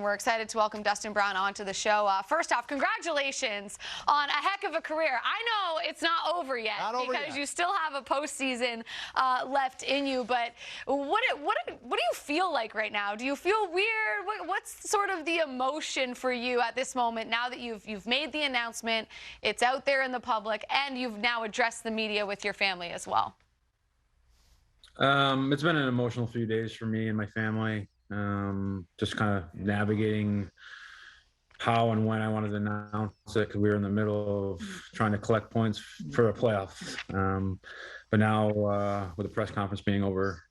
We're excited to welcome Dustin Brown onto the show. First off, congratulations on a heck of a career. I know it's not over yet because you still have a postseason left in you. But what do you feel like right now? Do you feel weird? What's sort of the emotion for you at this moment now that you've made the announcement, it's out there in the public, and you've now addressed the media with your family as well? It's been an emotional few days for me and my family. Just kind of navigating how and when I wanted to announce it, because we were in the middle of trying to collect points for a playoff. But now with the press conference being over,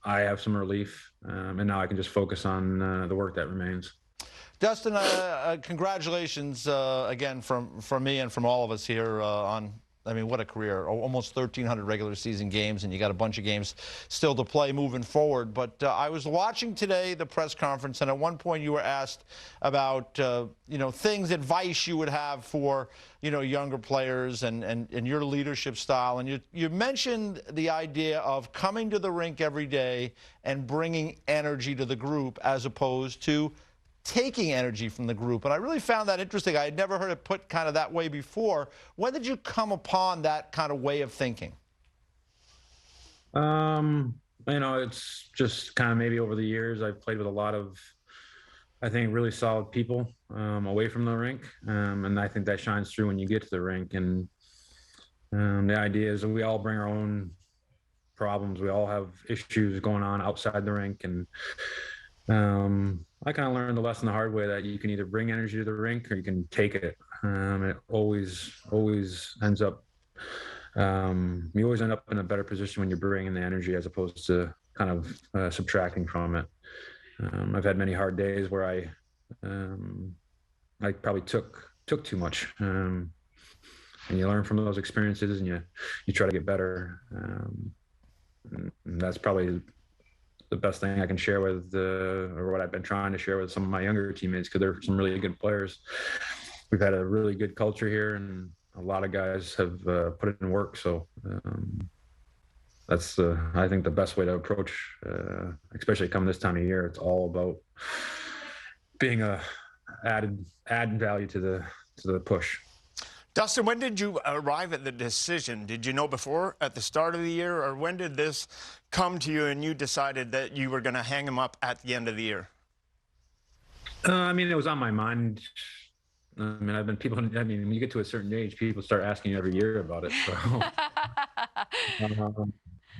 I have some relief, and now I can just focus on the work that remains. Dustin, congratulations again from me and from all of us here on. I mean, what a career. Almost 1,300 regular season games, and you got a bunch of games still to play moving forward. But I was watching today the press conference, and at one point you were asked about, things, advice you would have for, younger players and your leadership style. And you mentioned the idea of coming to the rink every day and bringing energy to the group as opposed to taking energy from the group. And I really found that interesting. I had never heard it put kind of that way before. When did you come upon that kind of way of thinking? It's just kind of maybe over the years, I've played with a lot of, I think, really solid people away from the rink. And I think that shines through when you get to the rink. And the idea is that we all bring our own problems. We all have issues going on outside the rink. And I kind of learned the lesson the hard way that you can either bring energy to the rink or you can take it. It always ends up, you always end up in a better position when you're bringing the energy as opposed to kind of subtracting from it. I've had many hard days where I probably took too much. And you learn from those experiences and you try to get better. And that's probably the best thing I can share with, or what I've been trying to share with some of my younger teammates, because they're some really good players. We've had a really good culture here, and a lot of guys have put it in work. So that's, I think, the best way to approach, especially coming this time of year. It's all about being added value to the push. Dustin, when did you arrive at the decision? Did you know before, at the start of the year, or when did this come to you and you decided that you were going to hang him up at the end of the year? It was on my mind. When you get to a certain age, people start asking you every year about it. So.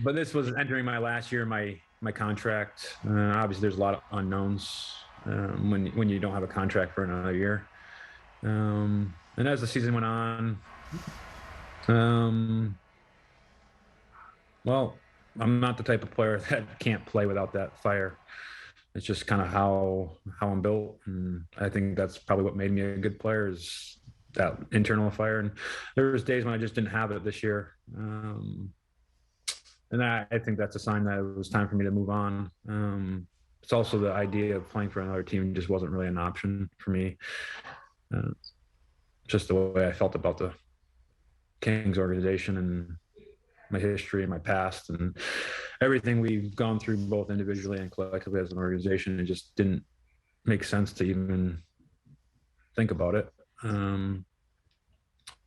But this was entering my last year, my contract. Obviously, there's a lot of unknowns when you don't have a contract for another year. And as the season went on, well, I'm not the type of player that can't play without that fire. It's just kind of how I'm built. And I think that's probably what made me a good player, is that internal fire. And there was days when I just didn't have it this year. And I think that's a sign that it was time for me to move on. It's also the idea of playing for another team just wasn't really an option for me. Just the way I felt about the Kings organization and my history and my past and everything we've gone through, both individually and collectively as an organization. It just didn't make sense to even think about it.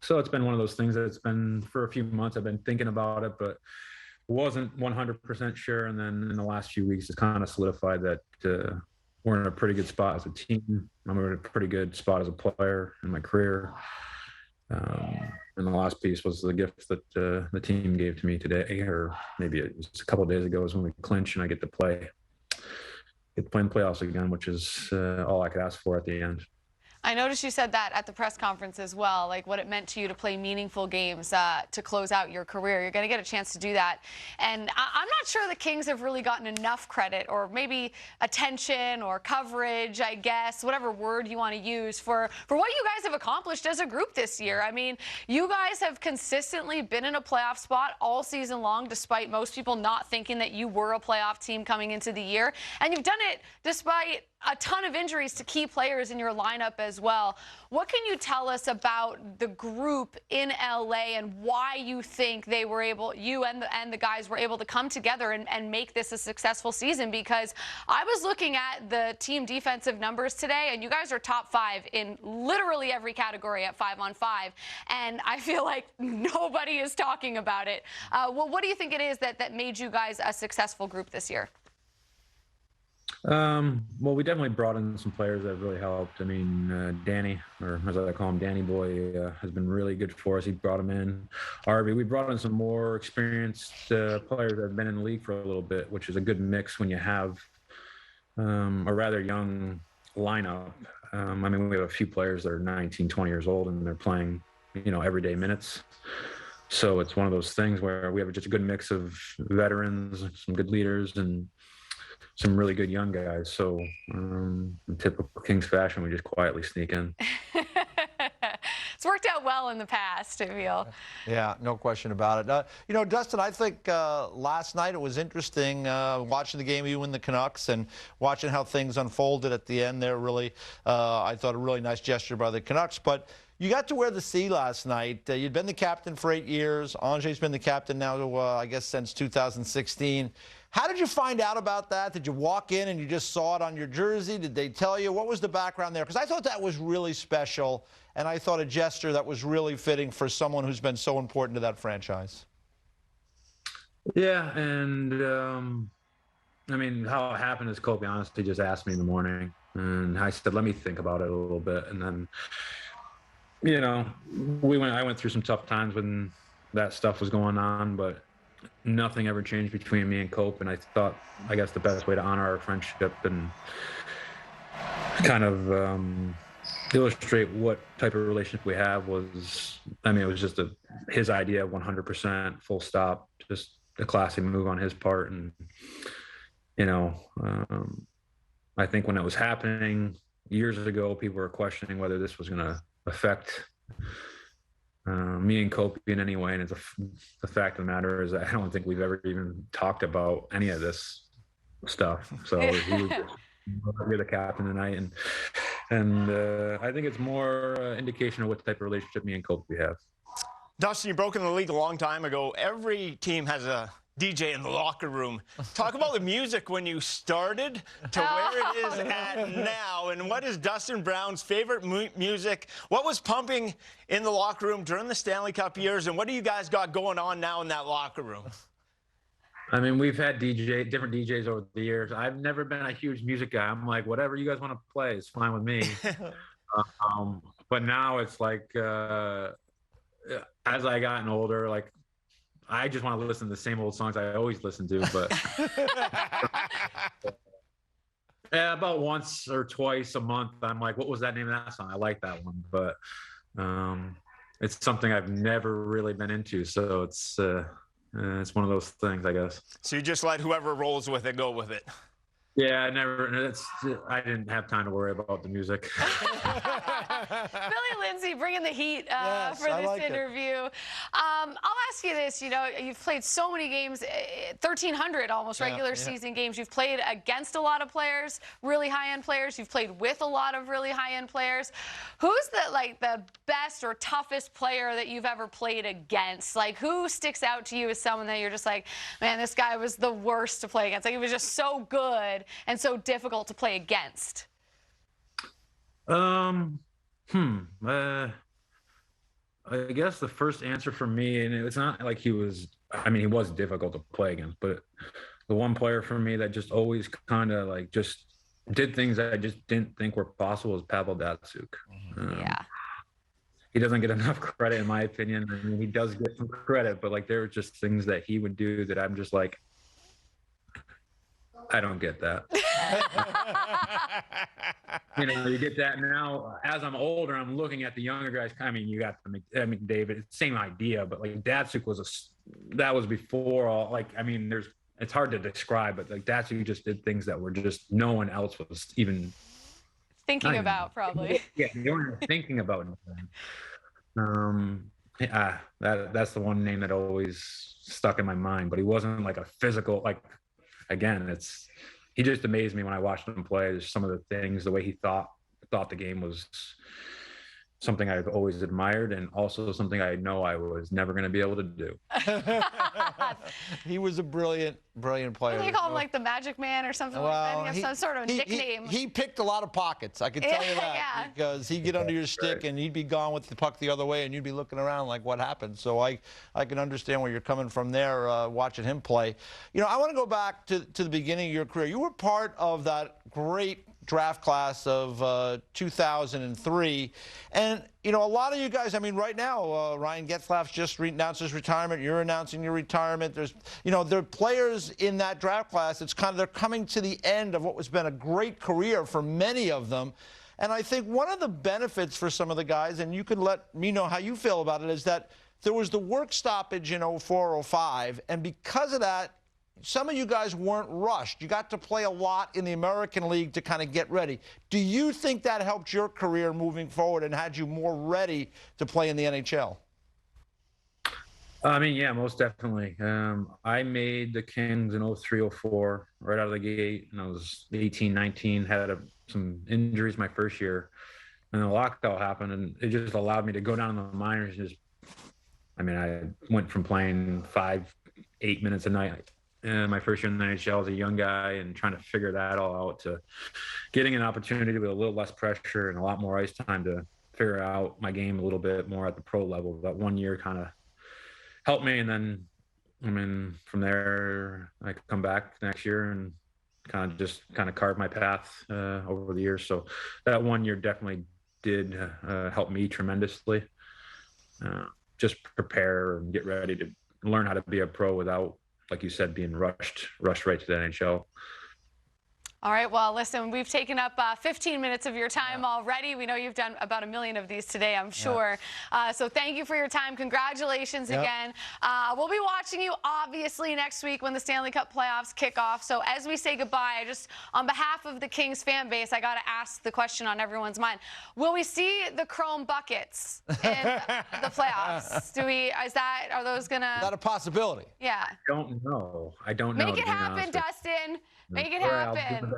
So it's been one of those things that it's been for a few months. I've been thinking about it, but wasn't 100% sure. And then in the last few weeks, it's kind of solidified that we're in a pretty good spot as a team. I'm in a pretty good spot as a player in my career. And the last piece was the gift that the team gave to me today, or maybe it was a couple of days ago, is when we clinched and I get to play in the playoffs again, which is all I could ask for at the end. I noticed you said that at the press conference as well, like what it meant to you to play meaningful games to close out your career. You're going to get a chance to do that. And I'm not sure the Kings have really gotten enough credit, or maybe attention or coverage, I guess, whatever word you want to use, for what you guys have accomplished as a group this year. I mean, you guys have consistently been in a playoff spot all season long, despite most people not thinking that you were a playoff team coming into the year. And you've done it despite a ton of injuries to key players in your lineup as well. What can you tell us about the group in LA and why you think they were able, you and the guys were able to come together and make this a successful season? Because I was looking at the team defensive numbers today, and you guys are top 5 in literally every category at 5-on-5, and I feel like nobody is talking about it. Well, what do you think it is that made you guys a successful group this year? Well, we definitely brought in some players that really helped. I mean, Danny, or as I call him, Danny Boy, has been really good for us. He brought him in. Arby, we brought in some more experienced players that have been in the league for a little bit, which is a good mix when you have a rather young lineup. I mean, we have a few players that are 19, 20 years old, and they're playing, everyday minutes. So it's one of those things where we have just a good mix of veterans, some good leaders, and some really good young guys. So in typical Kings fashion, we just quietly sneak in. It's worked out well in the past, I feel. Yeah, no question about it. Dustin, I think last night it was interesting watching the game, you and the Canucks, and watching how things unfolded at the end there. Really, I thought a really nice gesture by the Canucks. But you got to wear the C last night. You'd been the captain for 8 years. Andre's been the captain now, I guess, since 2016. How did you find out about that? Did you walk in and you just saw it on your jersey? Did they tell you? What was the background there? Because I thought that was really special, and I thought a gesture that was really fitting for someone who's been so important to that franchise. Yeah, and I mean, how it happened is Kobe honestly just asked me in the morning, and I said, let me think about it a little bit. And then, I went through some tough times when that stuff was going on, but nothing ever changed between me and Cope, and I thought, I guess, the best way to honor our friendship and kind of illustrate what type of relationship we have was, it was just his idea, 100%, full stop, just a classy move on his part. And, I think when it was happening years ago, people were questioning whether this was going to affect me and Kobe in any way, and it's the fact of the matter is that I don't think we've ever even talked about any of this stuff. So you're the captain tonight, and I think it's more indication of what type of relationship me and Kobe have. Dustin, you broke in the league a long time ago. Every team has a DJ in the locker room. Talk about the music when you started to where it is at now, and what is Dustin Brown's favorite music? What was pumping in the locker room during the Stanley Cup years, and what do you guys got going on now in that locker room? I mean, we've had different DJs over the years. I've never been a huge music guy. I'm like, whatever you guys want to play is fine with me. But now it's like, as I gotten older, like, I just want to listen to the same old songs I always listen to, but yeah, about once or twice a month, I'm like, what was that name of that song? I like that one, but it's something I've never really been into, so it's one of those things, I guess. So you just let whoever rolls with it go with it. Yeah, I didn't have time to worry about the music. Billy Lindsay bringing the heat for this interview. I'll ask you this, you've played so many games, 1,300 almost regular season games. You've played against a lot of players, really high-end players. You've played with a lot of really high-end players. Who's the best or toughest player that you've ever played against? Like, who sticks out to you as someone that you're just like, man, this guy was the worst to play against? Like, he was just so good and so difficult to play against. I guess the first answer for me, and it's not like he was difficult to play against, but the one player for me that just always kind of like just did things that I just didn't think were possible is Pavel Datsyuk. Yeah. He doesn't get enough credit, in my opinion. I mean, he does get some credit, but like there were just things that he would do that I'm just like, I don't get that. You get that now. As I'm older, I'm looking at the younger guys. I mean, you got David, same idea, but like Datsyuk that was before all. Like, I mean, it's hard to describe, but like Datsyuk just did things that were just no one else was even thinking about, probably. Yeah, you weren't even thinking about anything. That's the one name that always stuck in my mind. But he wasn't like a physical, like, again, he just amazed me when I watched him play. There's some of the things, the way he thought the game was something I've always admired, and also something I know I was never going to be able to do. He was a brilliant player. They call him like the Magic Man or something like that. He has some sort of nickname. He picked a lot of pockets, I can tell you that, because he'd get under your stick and he'd be gone with the puck the other way, and you'd be looking around like, what happened? So I can understand where you're coming from there, watching him play. You know, I want to go back to the beginning of your career. You were part of that great draft class of 2003, and you know, a lot of you guys, I mean, right now Ryan Getzlaf's just announced his retirement. You're announcing your retirement. There's, you know, there are players in that draft class. It's kind of, they're coming to the end of what was been a great career for many of them. And I think one of the benefits for some of the guys, and you can let me know how you feel about it, is that there was the work stoppage in 04, 05, and because of that, some of you guys weren't rushed. You got to play a lot in the American League to kind of get ready. Do you think that helped your career moving forward and had you more ready to play in the NHL? I mean, yeah, most definitely. I made the Kings in 03, 04 right out of the gate, and I was 18, 19, had some injuries my first year, and the lockout happened, and it just allowed me to go down in the minors. I mean, I went from playing 5-8 minutes a night my first year in the NHL as a young guy and trying to figure that all out to getting an opportunity with a little less pressure and a lot more ice time to figure out my game a little bit more at the pro level. That 1 year kind of helped me. And then, I mean, from there, I could come back next year and kind of carve my path over the years. So that 1 year definitely did help me tremendously. Just prepare and get ready to learn how to be a pro without, like you said, being rushed right to the NHL. All right, well, listen, we've taken up 15 minutes of your time already. We know you've done about 1 million of these today, I'm sure. So thank you for your time. Congratulations again. We'll be watching you, obviously, next week when the Stanley Cup playoffs kick off. So as we say goodbye, just on behalf of the Kings fan base, I got to ask the question on everyone's mind. Will we see the chrome buckets in the playoffs? Are those going to... Is that a possibility? Yeah. I don't know. Make it happen, Dustin. Make it happen.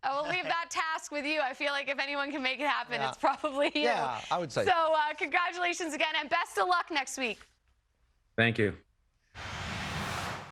I will leave that task with you. I feel like if anyone can make it happen, it's probably you. Yeah, I would say. So congratulations again, and best of luck next week. Thank you.